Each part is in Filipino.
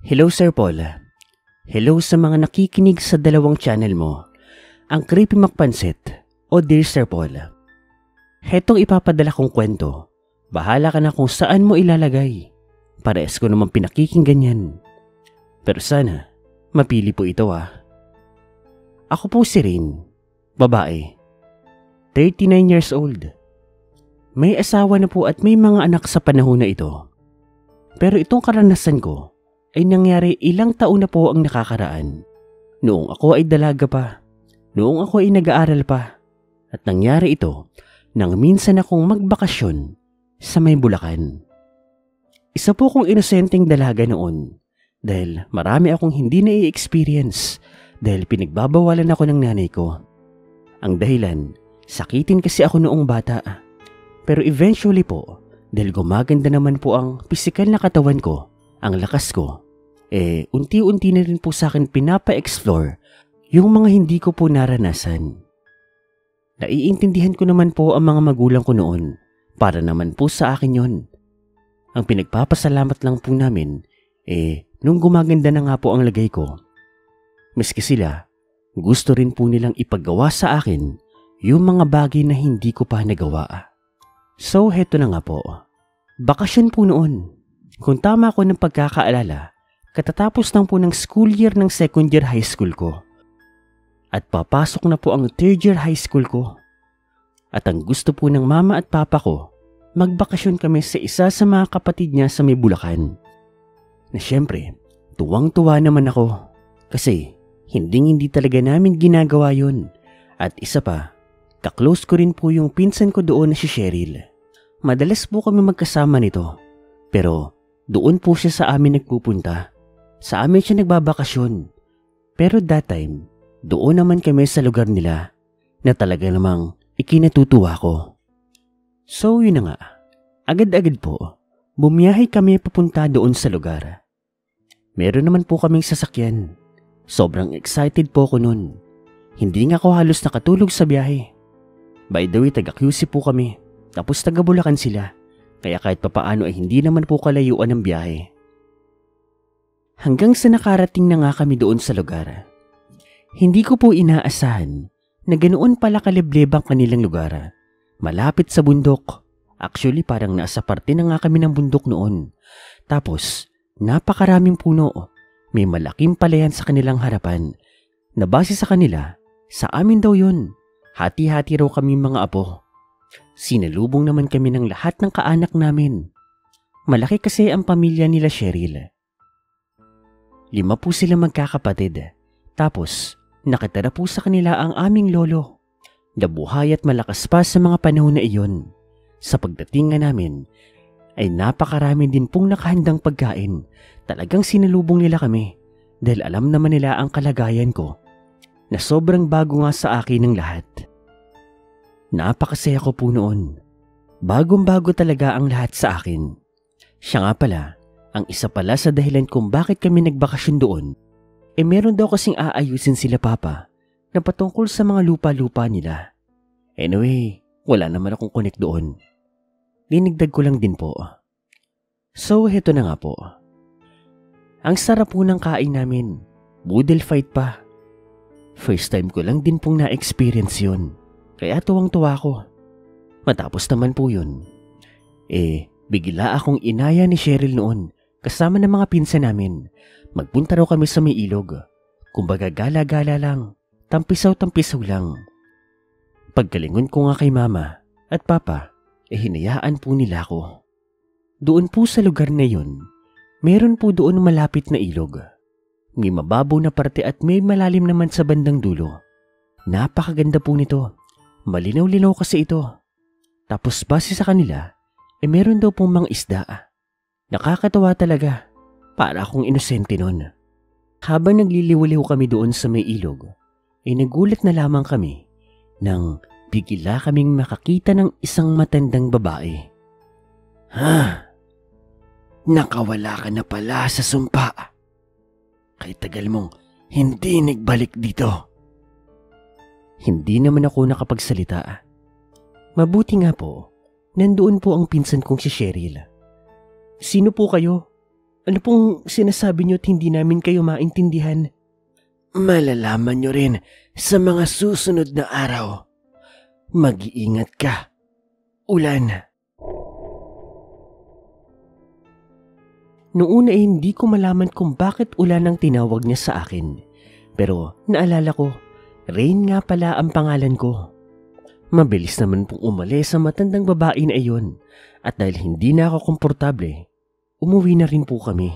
Hello Sir Paul. Hello sa mga nakikinig sa dalawang channel mo, ang Creepy Macpansit o Dear Sir Paul. Hetong ipapadala kong kwento, bahala ka na kung saan mo ilalagay. Parehas ko naman pinakikinggan yan. Pero sana, mapili po ito ah. Ako po si Rain, babae, 39 years old. May asawa na po at may mga anak sa panahon na ito. Pero itong karanasan ko ay nangyari ilang taon na po ang nakakaraan. Noong ako ay dalaga pa, noong ako ay nag-aaral pa, at nangyari ito nang minsan akong magbakasyon sa may Bulacan. Isa po kong inosenteng dalaga noon dahil marami akong hindi na-i-experience dahil pinagbabawalan ako ng nanay ko. Ang dahilan, sakitin kasi ako noong bata. Pero eventually po, dahil gumaganda naman po ang pisikal na katawan ko, ang lakas ko, unti-unti na rin po sa akin pinapa-explore yung mga hindi ko po naranasan. Naiintindihan ko naman po ang mga magulang ko noon, para naman po sa akin yon. Ang pinagpapasalamat lang po namin, nung gumaganda na nga po ang lagay ko. Miski sila, gusto rin po nilang ipagawa sa akin yung mga bagay na hindi ko pa nagawa. So heto na nga po, bakasyon po noon. Kung tama ko ng pagkakaalala, katatapos lang po ng school year ng second year high school ko. At papasok na po ang third year high school ko. At ang gusto po ng mama at papa ko, magbakasyon kami sa isa sa mga kapatid niya sa may Bulacan. Na syempre, tuwang-tuwa naman ako. Kasi, hindi talaga namin ginagawa yun. At isa pa, kaklose ko rin po yung pinsan ko doon na si Cheryl. Madalas po kami magkasama nito. Pero, doon po siya sa amin nagpupunta. Sa amin siya nagbabakasyon. Pero that time, doon naman kami sa lugar nila na talaga namang ikinatutuwa ko. So yun na nga, agad-agad po, bumiyahe kami papunta doon sa lugar. Meron naman po kaming sasakyan. Sobrang excited po ko nun. Hindi nga ako halos nakatulog sa biyahe. By the way, taga-QC po kami, tapos taga-Bulacan sila. Kaya kahit papaano ay hindi naman po kalayuan ng biyahe. Hanggang sa nakarating na nga kami doon sa lugar. Hindi ko po inaasahan na ganoon pala kaliblib ang kanilang lugar. Malapit sa bundok. Actually parang nasa parte na nga kami ng bundok noon. Tapos napakaraming puno. May malaking palayan sa kanilang harapan. Na base sa kanila, sa amin daw yun. Hati-hati raw kami mga apo. Sinalubong naman kami ng lahat ng kaanak namin. Malaki kasi ang pamilya nila Cheryl. 5 po sila magkakapatid. Tapos, nakatira po sa kanila ang aming lolo. Nabuhay at malakas pa sa mga panahon na iyon. Sa pagdating nga namin, ay napakarami din pong nakahandang pagkain. Talagang sinalubong nila kami. Dahil alam naman nila ang kalagayan ko. Na sobrang bago nga sa akin ng lahat. Napakasaya ko po noon. Bagong-bago talaga ang lahat sa akin. Siya nga pala, ang isa pala sa dahilan kung bakit kami nagbakasyon doon, meron daw kasing aayusin sila papa na patungkol sa mga lupa-lupa nila. Anyway, wala naman akong connect doon. Dinigdag ko lang din po. So, heto na nga po. Ang sarap po ng kain namin. Boodle fight pa. First time ko lang din pong na-experience yun. Kaya tuwang-tuwa ko. Matapos naman po yun, bigla akong inaya ni Cheryl noon kasama ng mga pinsan namin. Magpunta raw kami sa may ilog. Kumbaga gala-gala lang, tampisaw-tampisaw lang. Pagkalingon ko nga kay mama at papa, hinayaan po nila ako. Doon po sa lugar na yun, meron po doon malapit na ilog. May mababaw na parte at may malalim naman sa bandang dulo. Napakaganda po nito. Malinaw-linaw kasi ito. Tapos base sa kanila, meron daw pong mga isda. Nakakatawa talaga. Para akong inosente nun. Habang nagliliwaliw kami doon sa may ilog, nagulat na lamang kami nang bigla kaming makakita ng isang matandang babae. Ha? Nakawala ka na pala sa sumpa. Kay tagal mong hindi nagbalik dito. Hindi naman ako nakapagsalita. Mabuti nga po, nandoon po ang pinsan kong si Cheryl. Sino po kayo? Ano pong sinasabi niyo at hindi namin kayo maintindihan? Malalaman nyo rin sa mga susunod na araw. Mag-iingat ka. Ulan. Noong una hindi ko malaman kung bakit Ulan ang tinawag niya sa akin. Pero naalala ko, Rain nga pala ang pangalan ko. Mabilis naman pong umalis sa matandang babae na iyon at dahil hindi na ako komportable, umuwi na rin po kami.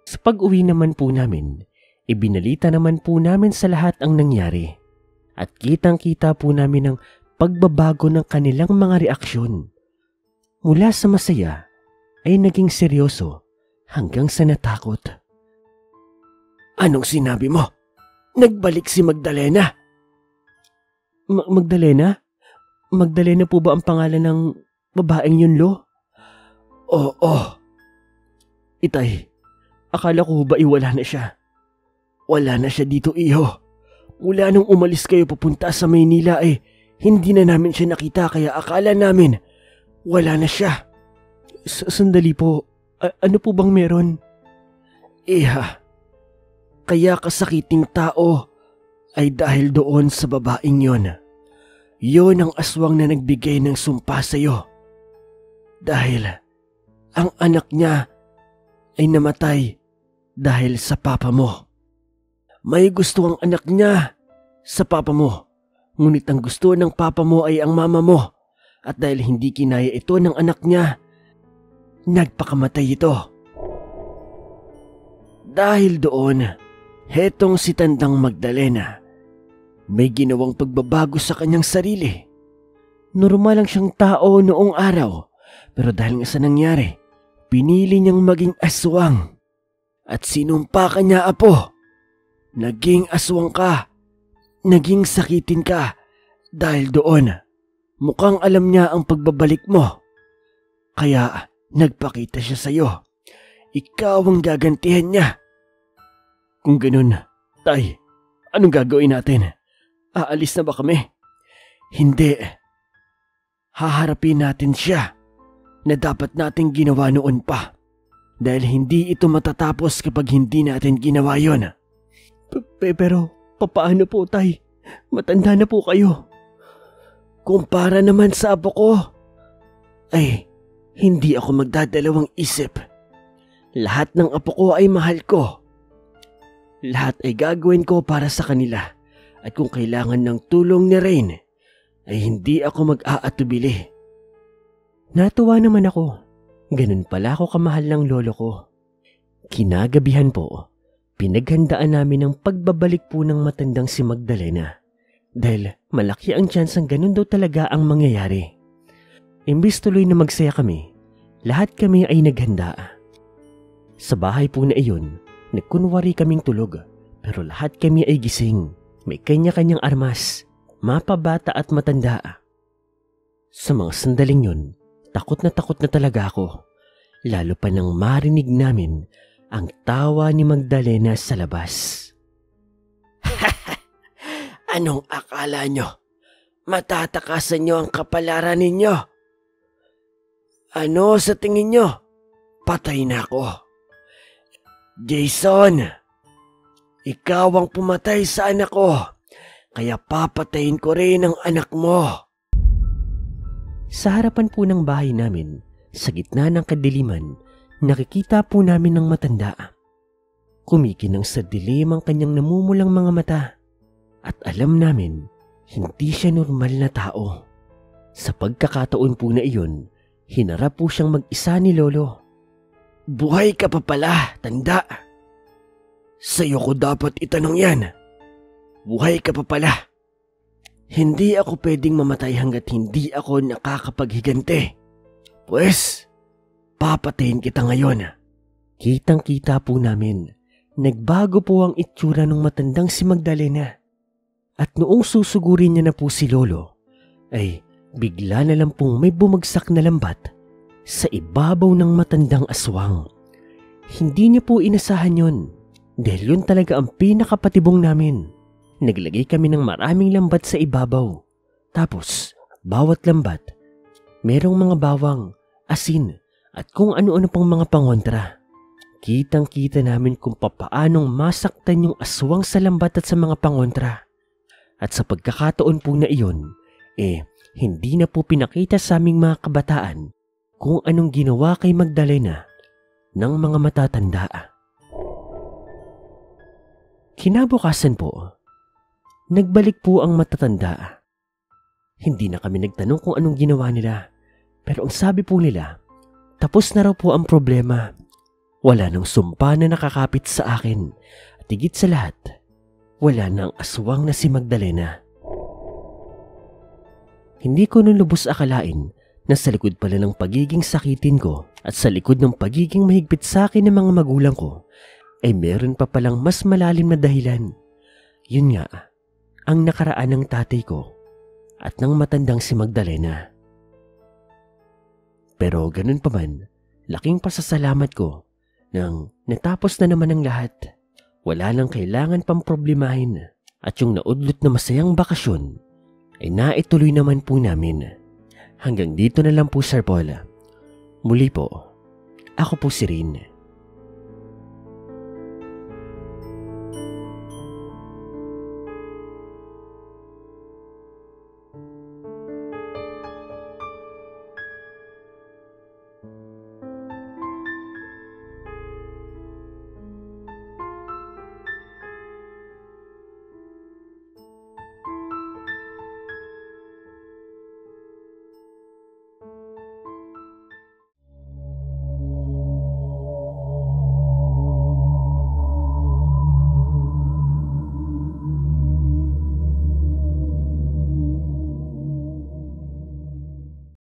Sa pag-uwi naman po namin, ibinalita naman po namin sa lahat ang nangyari at kitang-kita po namin ang pagbabago ng kanilang mga reaksyon. Mula sa masaya ay naging seryoso hanggang sa natakot. Anong sinabi mo? Nagbalik si Magdalena. Magdalena? Magdalena po ba ang pangalan ng babaeng yun, Lo? Oo. Itay, akala ko ba wala na siya? Wala na siya dito, iho. Mula nung umalis kayo papunta sa Maynila hindi na namin siya nakita kaya akala namin wala na siya. Sandali po, ano po bang meron? Iha, kaya kasakiting tao ay dahil doon sa babaeng yon. Yon ang aswang na nagbigay ng sumpa sa'yo. Dahil ang anak niya ay namatay dahil sa papa mo. May gusto ang anak niya sa papa mo, ngunit ang gusto ng papa mo ay ang mama mo. At dahil hindi kinaya ito ng anak niya, nagpakamatay ito. Dahil doon, hetong si Tandang Magdalena, may ginawang pagbabago sa kanyang sarili. Normal lang siyang tao noong araw, pero dahil nga sa nangyari, pinili niyang maging aswang. At sinumpa ka niya, apo. Naging aswang ka, naging sakitin ka, dahil doon, mukhang alam niya ang pagbabalik mo. Kaya nagpakita siya sa'yo. Ikaw ang gagantihan niya. Kung ganun, Tay, anong gagawin natin? Aalis na ba kami? Hindi. Haharapin natin siya na dapat nating ginawa noon pa. Dahil hindi ito matatapos kapag hindi natin ginawa yon. Pero papaano po, Tay? Matanda na po kayo. Kumpara naman sa apo ko, ay hindi ako magdadalawang isip. Lahat ng apo ko ay mahal ko. Lahat ay gagawin ko para sa kanila. At kung kailangan ng tulong ni Rain, ay hindi ako mag-aatubili. Natuwa naman ako. Ganun pala ako kamahal ng lolo ko. Kinagabihan po, pinaghandaan namin ang pagbabalik po ng matandang si Magdalena. Dahil malaki ang tsansang ganun daw talaga ang mangyayari. Imbis tuloy na magsaya kami, lahat kami ay naghanda. Sa bahay po na iyon, nagkunwari kaming tulog, pero lahat kami ay gising. May kanya-kanyang armas, mapabata at matanda. Sa mga sandaling yun, takot na talaga ako. Lalo pa nang marinig namin ang tawa ni Magdalena sa labas. Anong akala nyo? Matatakasan nyo ang kapalaran ninyo? Ano sa tingin nyo? Patay na ako. Jason, ikaw ang pumatay sa anak ko, kaya papatayin ko rin ang anak mo. Sa harapan po ng bahay namin, sa gitna ng kadiliman, nakikita po namin ng matanda. Kumikinang sa dilim ang kanyang namumulang mga mata. At alam namin, hindi siya normal na tao. Sa pagkakataon po na iyon, hinarap po siyang mag-isa ni Lolo. Buhay ka pa pala, tanda. Sa'yo ko dapat itanong yan. Buhay ka pa pala. Hindi ako pwedeng mamatay hanggat hindi ako nakakapaghiganti. Pues, papatayin kita ngayon. Kitang-kita po namin, nagbago po ang itsura ng matandang si Magdalena. At noong susugurin niya na po si Lolo, ay bigla na lang pong may bumagsak na lambat sa ibabaw ng matandang aswang. Hindi niya po inasahan yon, dahil yun talaga ang pinakapatibong namin. Naglagay kami ng maraming lambat sa ibabaw. Tapos, bawat lambat, merong mga bawang, asin, at kung ano-ano pang mga pangontra. Kitang-kita namin kung papaanong masaktan yung aswang sa lambat at sa mga pangontra. At sa pagkakataon po na iyon, hindi na po pinakita sa aming mga kabataan kung anong ginawa kay Magdalena ng mga matatanda. Kinabukasan po, nagbalik po ang matatanda. Hindi na kami nagtanong kung anong ginawa nila, pero ang sabi po nila, tapos na raw po ang problema. Wala nang sumpa na nakakapit sa akin at higit sa lahat, wala nang aswang na si Magdalena. Hindi ko nun lubos akalain na sa likod pala ng pagiging sakitin ko at sa likod ng pagiging mahigpit sa akin ng mga magulang ko ay meron pa palang mas malalim na dahilan. Yun nga, ang nakaraan ng tatay ko at ng matandang si Magdalena. Pero ganun pa man, laking pasasalamat ko nang natapos na naman ang lahat. Wala nang kailangan pang problemahin at yung naudlot na masayang bakasyon ay naituloy naman po namin. Hanggang dito na lang po, Sir Paul. Muli po, ako po si Rin.